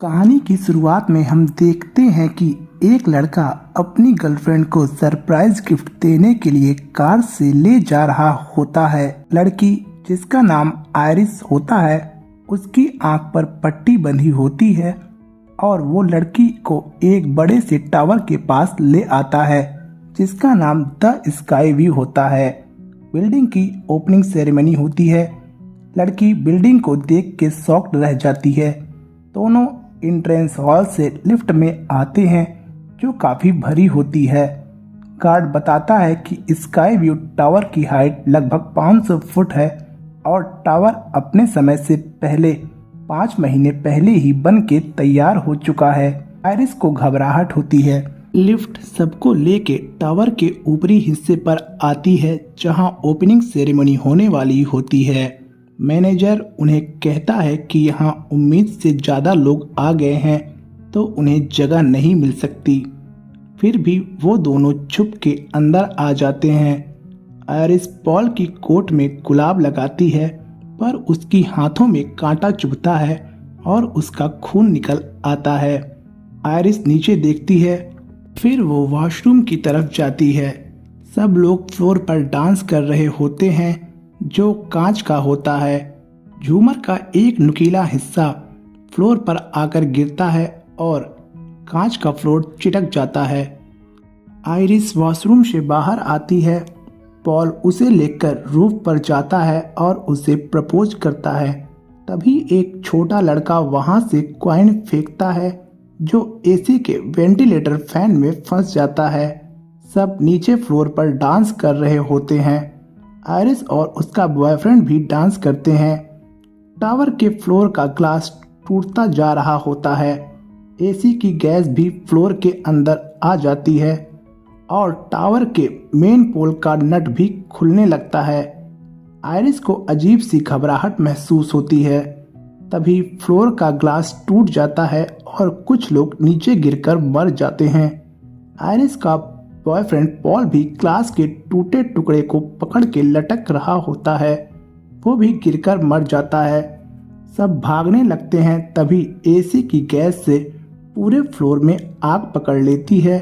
कहानी की शुरुआत में हम देखते हैं कि एक लड़का अपनी गर्लफ्रेंड को सरप्राइज गिफ्ट देने के लिए कार से ले जा रहा होता है। लड़की जिसका नाम आयरिस होता है, उसकी आंख पर पट्टी बंधी होती है और वो लड़की को एक बड़े से टावर के पास ले आता है जिसका नाम द स्काई व्यू होता है। बिल्डिंग की ओपनिंग सेरेमनी होती है। लड़की बिल्डिंग को देख के शॉक्ड रह जाती है। दोनों एंट्रेंस हॉल से लिफ्ट में आते हैं जो काफ़ी भरी होती है। गार्ड बताता है कि स्काई व्यू टावर की हाइट लगभग 500 फुट है और टावर अपने समय से पहले 5 महीने पहले ही बन के तैयार हो चुका है। आयरिस को घबराहट होती है। लिफ्ट सबको लेके टावर के ऊपरी हिस्से पर आती है जहां ओपनिंग सेरेमनी होने वाली होती है। मैनेजर उन्हें कहता है कि यहाँ उम्मीद से ज़्यादा लोग आ गए हैं तो उन्हें जगह नहीं मिल सकती। फिर भी वो दोनों छुप के अंदर आ जाते हैं। आयरिस पॉल की कोट में गुलाब लगाती है पर उसकी हाथों में कांटा चुभता है और उसका खून निकल आता है। आयरिस नीचे देखती है, फिर वो वॉशरूम की तरफ जाती है। सब लोग फ्लोर पर डांस कर रहे होते हैं जो कांच का होता है। झूमर का एक नुकीला हिस्सा फ्लोर पर आकर गिरता है और कांच का फ्लोर चिटक जाता है। आयरिस वॉशरूम से बाहर आती है। पॉल उसे लेकर रूफ पर जाता है और उसे प्रपोज करता है। तभी एक छोटा लड़का वहां से कॉइन फेंकता है जो एसी के वेंटिलेटर फैन में फंस जाता है। सब नीचे फ्लोर पर डांस कर रहे होते हैं। आयरिस और उसका बॉयफ्रेंड भी डांस करते हैं। टावर के फ्लोर का ग्लास टूटता जा रहा होता है। एसी की गैस भी फ्लोर के अंदर आ जाती है और टावर के मेन पोल का नट भी खुलने लगता है। आयरिस को अजीब सी घबराहट महसूस होती है। तभी फ्लोर का ग्लास टूट जाता है और कुछ लोग नीचे गिरकर मर जाते हैं। आयरिस का बॉयफ्रेंड पॉल भी ग्लास के टूटे टुकड़े को पकड़ के लटक रहा होता है। वो भी गिरकर मर जाता है। सब भागने लगते हैं। तभी एसी की गैस से पूरे फ्लोर में आग पकड़ लेती है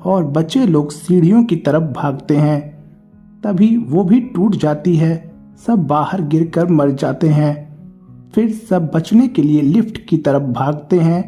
और बचे लोग सीढ़ियों की तरफ भागते हैं। तभी वो भी टूट जाती है। सब बाहर गिरकर मर जाते हैं। फिर सब बचने के लिए लिफ्ट की तरफ भागते हैं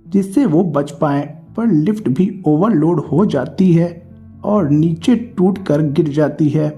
जिससे वो बच पाएं, पर लिफ्ट भी ओवरलोड हो जाती है और नीचे टूटकर गिर जाती है।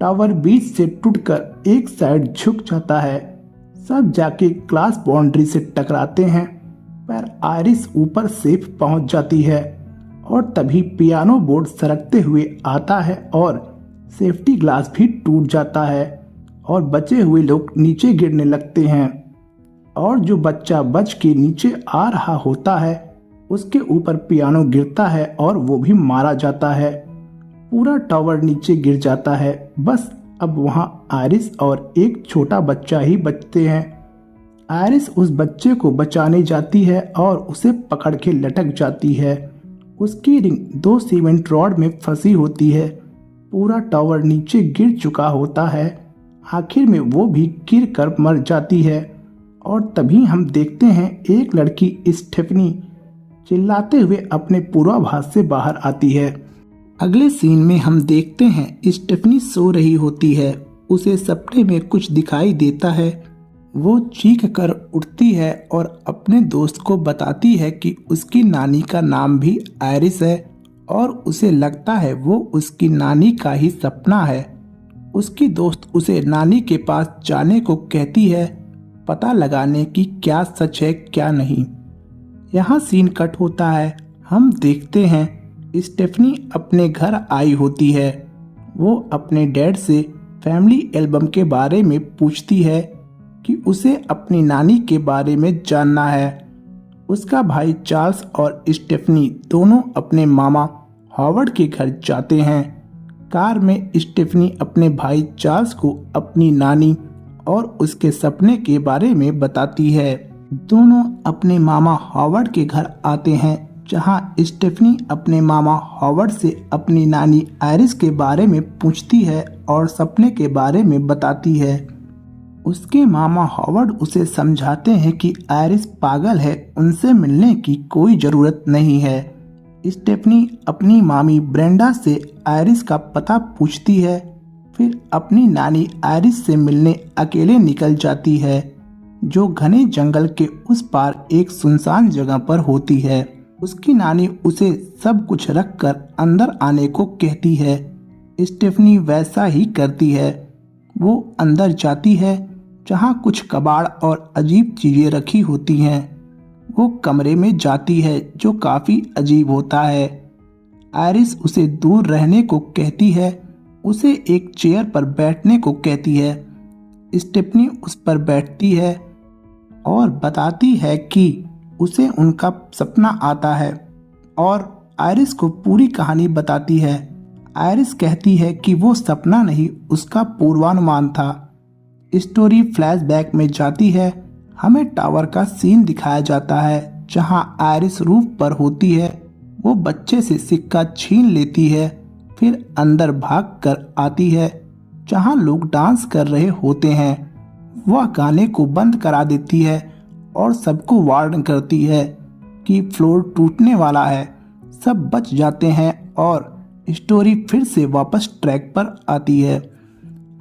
टावर बीच से टूटकर एक साइड झुक जाता है। सब जाके ग्लास बाउंड्री से टकराते हैं पर आयरिस ऊपर सेफ पहुंच जाती है और तभी पियानो बोर्ड सरकते हुए आता है और सेफ्टी ग्लास भी टूट जाता है और बचे हुए लोग नीचे गिरने लगते हैं और जो बच्चा बच के नीचे आ रहा होता है उसके ऊपर पियानो गिरता है और वो भी मारा जाता है। पूरा टावर नीचे गिर जाता है। बस अब वहाँ आयरिस और एक छोटा बच्चा ही बचते हैं। आयरिस उस बच्चे को बचाने जाती है और उसे पकड़ के लटक जाती है। उसकी रिंग 2 सीमेंट रॉड में फंसी होती है। पूरा टावर नीचे गिर चुका होता है। आखिर में वो भी गिर कर मर जाती है और तभी हम देखते हैं एक लड़की स्टेफनी चिल्लाते हुए अपने पूर्वाभास से बाहर आती है। अगले सीन में हम देखते हैं स्टेफनी सो रही होती है। उसे सपने में कुछ दिखाई देता है। वो चीख कर उठती है और अपने दोस्त को बताती है कि उसकी नानी का नाम भी आयरिस है और उसे लगता है वो उसकी नानी का ही सपना है। उसकी दोस्त उसे नानी के पास जाने को कहती है, पता लगाने की क्या सच है क्या नहीं। यहाँ सीन कट होता है। हम देखते हैं स्टेफनी अपने घर आई होती है। वो अपने डैड से फैमिली एल्बम के बारे में पूछती है कि उसे अपनी नानी के बारे में जानना है। उसका भाई चार्ल्स और स्टेफनी दोनों अपने मामा हॉवर्ड के घर जाते हैं। कार में स्टेफनी अपने भाई चार्ल्स को अपनी नानी और उसके सपने के बारे में बताती है। दोनों अपने मामा हॉवर्ड के घर आते हैं जहां स्टेफनी अपने मामा हॉवर्ड से अपनी नानी आयरिस के बारे में पूछती है और सपने के बारे में बताती है। उसके मामा हॉवर्ड उसे समझाते हैं कि आयरिस पागल है, उनसे मिलने की कोई ज़रूरत नहीं है। स्टेफनी अपनी मामी ब्रेंडा से आयरिस का पता पूछती है, फिर अपनी नानी आयरिस से मिलने अकेले निकल जाती है, जो घने जंगल के उस पार एक सुनसान जगह पर होती है। उसकी नानी उसे सब कुछ रखकर अंदर आने को कहती है। स्टेफनी वैसा ही करती है। वो अंदर जाती है जहाँ कुछ कबाड़ और अजीब चीजें रखी होती हैं। वो कमरे में जाती है जो काफी अजीब होता है। आयरिस उसे दूर रहने को कहती है, उसे एक चेयर पर बैठने को कहती है। स्टेफनी उस पर बैठती है और बताती है कि उसे उनका सपना आता है और आयरिस को पूरी कहानी बताती है। आयरिस कहती है कि वो सपना नहीं, उसका पूर्वानुमान था। स्टोरी फ्लैशबैक में जाती है। हमें टावर का सीन दिखाया जाता है जहां आयरिस रूफ पर होती है। वो बच्चे से सिक्का छीन लेती है, फिर अंदर भाग कर आती है जहां लोग डांस कर रहे होते हैं। वह गाने को बंद करा देती है और सबको वार्न करती है कि फ्लोर टूटने वाला है। सब बच जाते हैं और स्टोरी फिर से वापस ट्रैक पर आती है।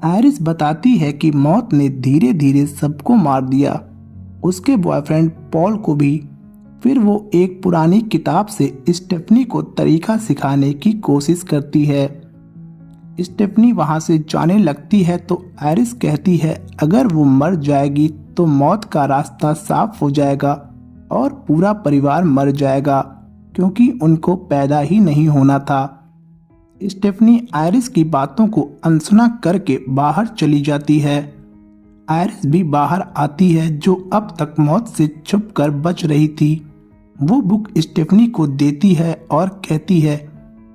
आयरिस बताती है कि मौत ने धीरे धीरे सबको मार दिया, उसके बॉयफ्रेंड पॉल को भी। फिर वो एक पुरानी किताब से स्टेफनी को तरीका सिखाने की कोशिश करती है। स्टेफनी वहां से जाने लगती है तो आयरिस कहती है अगर वो मर जाएगी तो मौत का रास्ता साफ हो जाएगा और पूरा परिवार मर जाएगा, क्योंकि उनको पैदा ही नहीं होना था। स्टेफनी आयरिस की बातों को अनसुना करके बाहर चली जाती है। आयरिस भी बाहर आती है जो अब तक मौत से छुपकर बच रही थी। वो बुक स्टेफनी को देती है और कहती है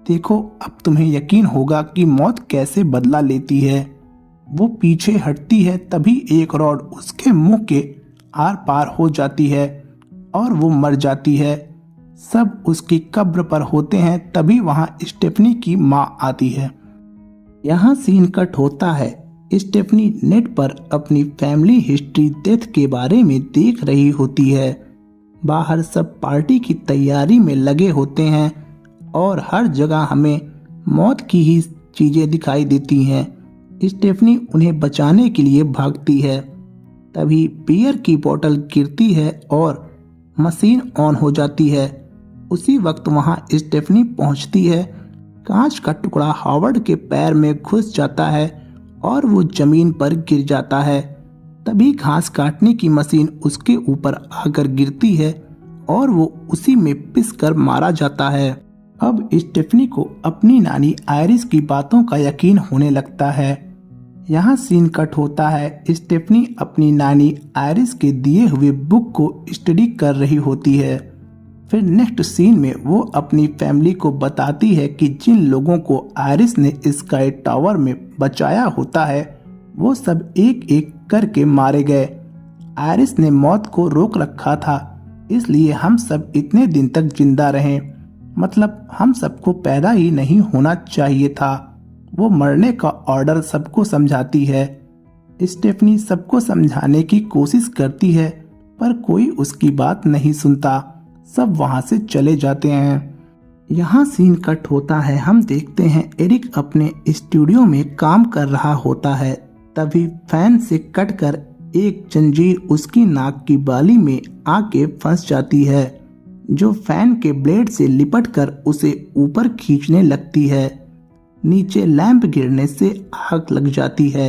देखो, अब तुम्हें यकीन होगा कि मौत कैसे बदला लेती है। वो पीछे हटती है, तभी एक रॉड उसके मुंह के आर पार हो जाती है और वो मर जाती है। सब उसकी कब्र पर होते हैं, तभी वहां स्टेफनी की माँ आती है। यहाँ सीन कट होता है। स्टेफनी नेट पर अपनी फैमिली हिस्ट्री डेथ के बारे में देख रही होती है। बाहर सब पार्टी की तैयारी में लगे होते हैं और हर जगह हमें मौत की ही चीजें दिखाई देती हैं। स्टेफनी उन्हें बचाने के लिए भागती है, तभी बियर की बोतल गिरती है और मशीन ऑन हो जाती है। उसी वक्त वहां स्टेफनी पहुंचती है। कांच का टुकड़ा हॉवर्ड के पैर में घुस जाता है और वो जमीन पर गिर जाता है। तभी घास काटने की मशीन उसके ऊपर आकर गिरती है और वो उसी में पिस कर मारा जाता है। अब स्टेफनी को अपनी नानी आयरिस की बातों का यकीन होने लगता है। यहाँ सीन कट होता है। स्टेफनी अपनी नानी आयरिस के दिए हुए बुक को स्टडी कर रही होती है। फिर नेक्स्ट सीन में वो अपनी फैमिली को बताती है कि जिन लोगों को आयरिस ने स्काई टावर में बचाया होता है वो सब एक एक करके मारे गए। आयरिस ने मौत को रोक रखा था, इसलिए हम सब इतने दिन तक जिंदा रहे। मतलब हम सबको पैदा ही नहीं होना चाहिए था। वो मरने का ऑर्डर सबको समझाती है। स्टेफनी सबको समझाने की कोशिश करती है पर कोई उसकी बात नहीं सुनता। सब वहां से चले जाते हैं। यहाँ सीन कट होता है। हम देखते हैं एरिक अपने स्टूडियो में काम कर रहा होता है। तभी फैन से कटकर एक जंजीर उसकी नाक की बाली में आके फंस जाती है, जो फैन के ब्लेड से लिपटकर उसे ऊपर खींचने लगती है। नीचे लैंप गिरने से आग लग जाती है।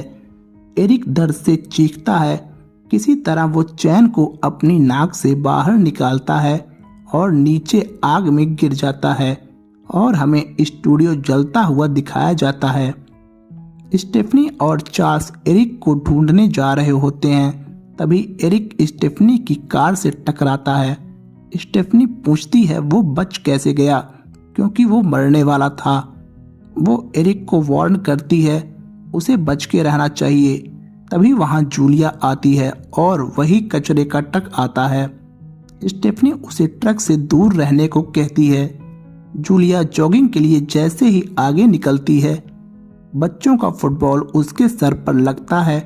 एरिक दर्द से चीखता है। किसी तरह वो चैन को अपनी नाक से बाहर निकालता है और नीचे आग में गिर जाता है और हमें स्टूडियो जलता हुआ दिखाया जाता है। स्टेफनी और चार्ल्स एरिक को ढूंढने जा रहे होते हैं। तभी एरिक स्टेफनी की कार से टकराता है। स्टेफनी पूछती है वो बच कैसे गया, क्योंकि वो मरने वाला था। वो एरिक को वार्न करती है उसे बच के रहना चाहिए। तभी वहां जूलिया आती है और वही कचरे का ट्रक आता है। स्टेफनी उसे ट्रक से दूर रहने को कहती है। जूलिया जॉगिंग के लिए जैसे ही आगे निकलती है, बच्चों का फुटबॉल उसके सर पर लगता है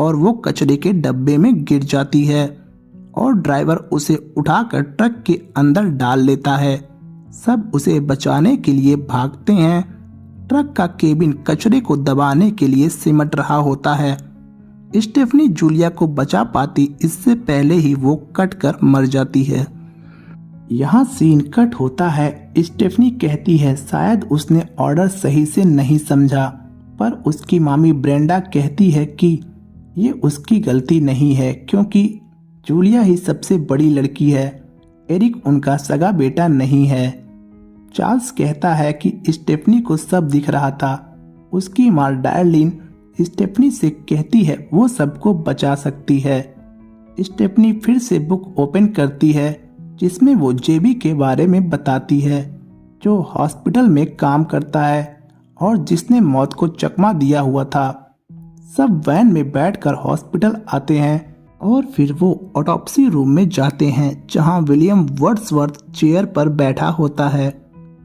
और वो कचरे के डब्बे में गिर जाती है और ड्राइवर उसे उठाकर ट्रक के अंदर डाल लेता है। सब उसे बचाने के लिए भागते हैं। ट्रक का केबिन कचरे को दबाने के लिए सिमट रहा होता है। स्टेफनी जूलिया को बचा पाती इससे पहले ही वो कट कर मर जाती है। यहाँ सीन कट होता है। स्टेफनी कहती है शायद उसने ऑर्डर सही से नहीं समझा, पर उसकी मामी ब्रेंडा कहती है कि ये उसकी गलती नहीं है क्योंकि जूलिया ही सबसे बड़ी लड़की है। एरिक उनका सगा बेटा नहीं है। चार्ल्स कहता है कि स्टेफनी को सब दिख रहा था। उसकी माँ डार्लिन स्टेफनी से कहती है वो सबको बचा सकती है। स्टेफनी फिर से बुक ओपन करती है जिसमें वो जेबी के बारे में बताती है, जो हॉस्पिटल में काम करता है और जिसने मौत को चकमा दिया हुआ था। सब वैन में बैठकर हॉस्पिटल आते हैं और फिर वो ऑटोप्सी रूम में जाते हैं जहां विलियम वर्ड्सवर्थ चेयर पर बैठा होता है।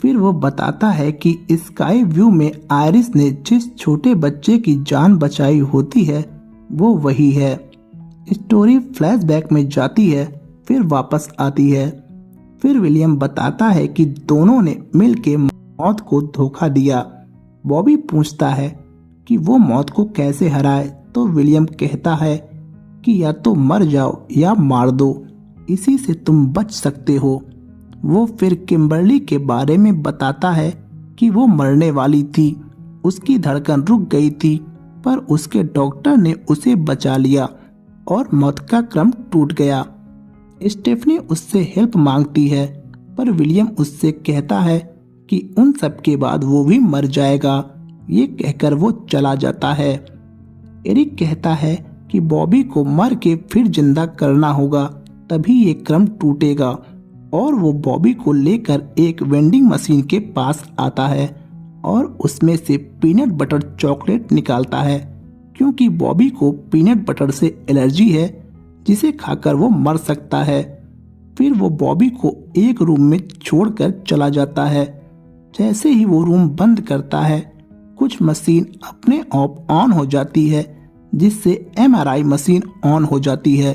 फिर वो बताता है कि स्काई व्यू में आयरिस ने जिस छोटे बच्चे की जान बचाई होती है वो वही है। स्टोरी फ्लैशबैक में जाती है, फिर वापस आती है। फिर विलियम बताता है कि दोनों ने मिलके मौत को धोखा दिया। बॉबी पूछता है कि वो मौत को कैसे हराए, तो विलियम कहता है कि या तो मर जाओ या मार दो, इसी से तुम बच सकते हो। वो फिर किम्बर्ली के बारे में बताता है कि वो मरने वाली थी, उसकी धड़कन रुक गई थी, पर उसके डॉक्टर ने उसे बचा लिया और मौत का क्रम टूट गया। स्टेफनी उससे हेल्प मांगती है, पर विलियम उससे कहता है कि उन सब के बाद वो भी मर जाएगा। ये कहकर वो चला जाता है। एरिक कहता है कि बॉबी को मर के फिर जिंदा करना होगा, तभी ये क्रम टूटेगा, और वो बॉबी को लेकर एक वेंडिंग मशीन के पास आता है और उसमें से पीनट बटर चॉकलेट निकालता है क्योंकि बॉबी को पीनट बटर से एलर्जी है जिसे खाकर वो मर सकता है। फिर वो बॉबी को एक रूम में छोड़कर चला जाता है। जैसे ही वो रूम बंद करता है, कुछ मशीन अपने आप ऑन हो जाती है जिससे एमआरआई मशीन ऑन हो जाती है।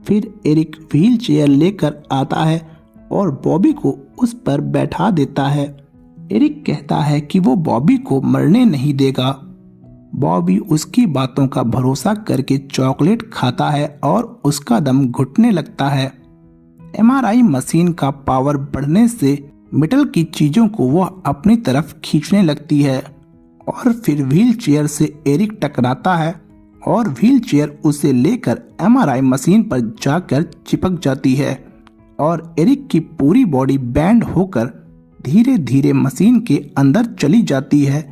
फिर एरिक व्हील चेयर लेकर आता है और बॉबी को उस पर बैठा देता है। एरिक कहता है कि वो बॉबी को मरने नहीं देगा। बॉबी उसकी बातों का भरोसा करके चॉकलेट खाता है और उसका दम घुटने लगता है। एमआरआई मशीन का पावर बढ़ने से मेटल की चीजों को वह अपनी तरफ खींचने लगती है और फिर व्हील चेयर से एरिक टकराता है और व्हील चेयर उसे लेकर एमआरआई मशीन पर जाकर चिपक जाती है और एरिक की पूरी बॉडी बैंड होकर धीरे धीरे मशीन के अंदर चली जाती है।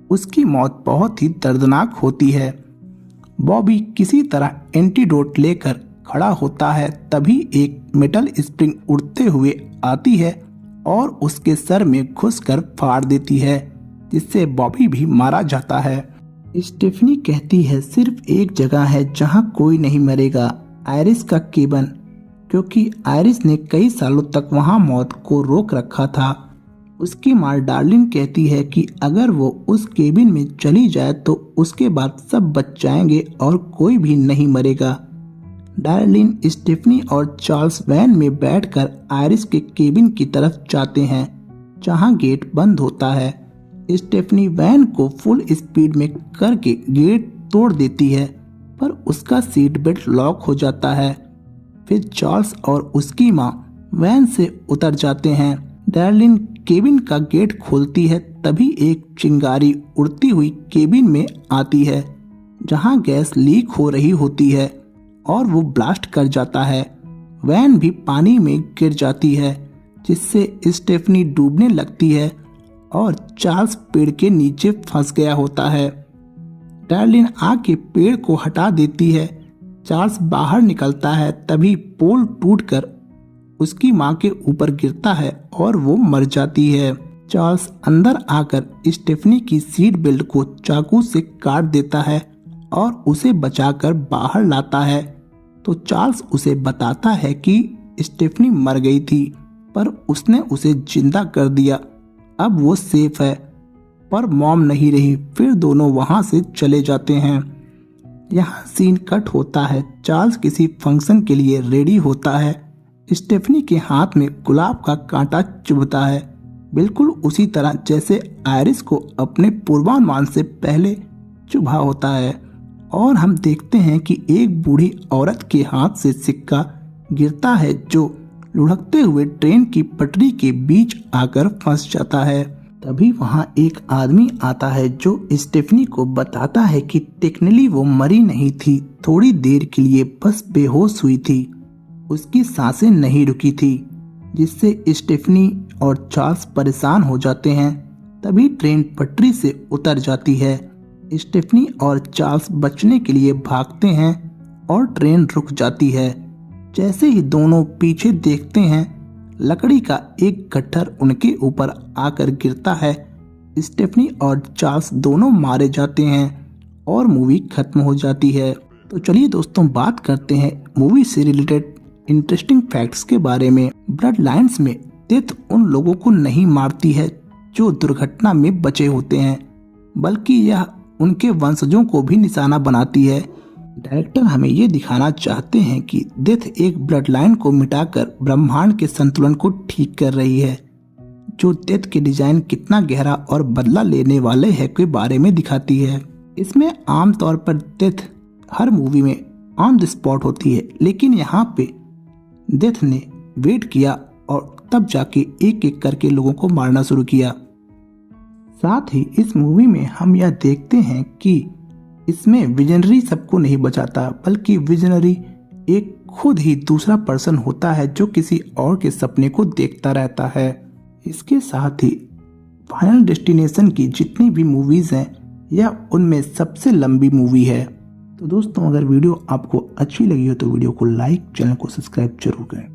उसकी मौत बहुत ही दर्दनाक होती है। बॉबी किसी तरह एंटीडोट लेकर खड़ा होता है, तभी एक मेटल स्प्रिंग उड़ते हुए आती है और उसके सर में घुसकर फाड़ देती है, जिससे बॉबी भी मारा जाता है। स्टेफनी कहती है सिर्फ एक जगह है जहां कोई नहीं मरेगा, आयरिस का केबिन, क्योंकि आयरिस ने कई सालों तक वहां मौत को रोक रखा था। उसकी माँ डार्लिन कहती है कि अगर वो उस केबिन में चली जाए तो उसके बाद सब बच जाएंगे और कोई भी नहीं मरेगा। डार्लिन, स्टेफनी और चार्ल्स वैन में बैठकर आयरिस के केबिन की तरफ जाते हैं जहां गेट बंद होता है। स्टेफनी वैन को फुल स्पीड में करके गेट तोड़ देती है, पर उसका सीट बेल्ट लॉक हो जाता है। फिर चार्ल्स और उसकी माँ वैन से उतर जाते हैं। डार्लिन केबिन का गेट खोलती है, तभी एक चिंगारी उड़ती हुई केबिन में आती है जहां गैस लीक हो रही होती है और वो ब्लास्ट कर जाता है। वैन भी पानी में गिर जाती है जिससे स्टेफनी डूबने लगती है और चार्ल्स पेड़ के नीचे फंस गया होता है। डार्लिन आके पेड़ को हटा देती है। चार्ल्स बाहर निकलता है, तभी पोल टूटकर उसकी माँ के ऊपर गिरता है और वो मर जाती है। चार्ल्स अंदर आकर स्टेफनी की सीट बेल्ट को चाकू से काट देता है और उसे बचाकर बाहर लाता है, तो चार्ल्स उसे बताता है कि स्टेफनी मर गई थी, पर उसने उसे जिंदा कर दिया, अब वो सेफ है। पर मॉम नहीं रही। फिर दोनों वहां से चले जाते हैं। यहाँ सीन कट होता है। चार्ल्स किसी फंक्शन के लिए रेडी होता है। स्टेफनी के हाथ में गुलाब का कांटा चुभता है, बिल्कुल उसी तरह जैसे आयरिस को अपने पूर्वानुमान से पहले चुभा होता है। और हम देखते हैं कि एक बूढ़ी औरत के हाथ से सिक्का गिरता है जो लुढ़कते हुए ट्रेन की पटरी के बीच आकर फंस जाता है। तभी वहां एक आदमी आता है जो स्टेफनी को बताता है कि टेक्निकली वो मरी नहीं थी, थोड़ी देर के लिए बस बेहोश हुई थी, उसकी सांसें नहीं रुकी थी, जिससे स्टेफनी और चार्ल्स परेशान हो जाते हैं। तभी ट्रेन पटरी से उतर जाती है। स्टेफनी और चार्ल्स बचने के लिए भागते हैं और ट्रेन रुक जाती है। जैसे ही दोनों पीछे देखते हैं, लकड़ी का एक गट्ठर उनके ऊपर आकर गिरता है। स्टेफनी और चार्ल्स दोनों मारे जाते हैं और मूवी खत्म हो जाती है। तो चलिए दोस्तों, बात करते हैं मूवी से रिलेटेड इंटरेस्टिंग फैक्ट्स के बारे में। ब्लड लाइन्स में डेथ उन लोगों को नहीं मारती है जो दुर्घटना में बचे होते हैं, बल्कि यह उनके वंशजों को भी निशाना बनाती है। डायरेक्टर हमें ये दिखाना चाहते हैं कि डेथ एक ब्लड लाइन को मिटाकर ब्रह्मांड के संतुलन को ठीक कर रही है, जो डेथ के डिजाइन कितना गहरा और बदला लेने वाले है के बारे में दिखाती है। इसमें आमतौर पर डेथ हर मूवी में ऑन द स्पॉट होती है, लेकिन यहाँ पे डेथ ने वेट किया और तब जाके एक एक करके लोगों को मारना शुरू किया। साथ ही इस मूवी में हम यह देखते हैं कि इसमें विजनरी सबको नहीं बचाता, बल्कि विजनरी एक खुद ही दूसरा पर्सन होता है जो किसी और के सपने को देखता रहता है। इसके साथ ही फाइनल डेस्टिनेशन की जितनी भी मूवीज हैं, यह उनमें सबसे लंबी मूवी है। तो दोस्तों, अगर वीडियो आपको अच्छी लगी हो तो वीडियो को लाइक, चैनल को सब्सक्राइब जरूर करें।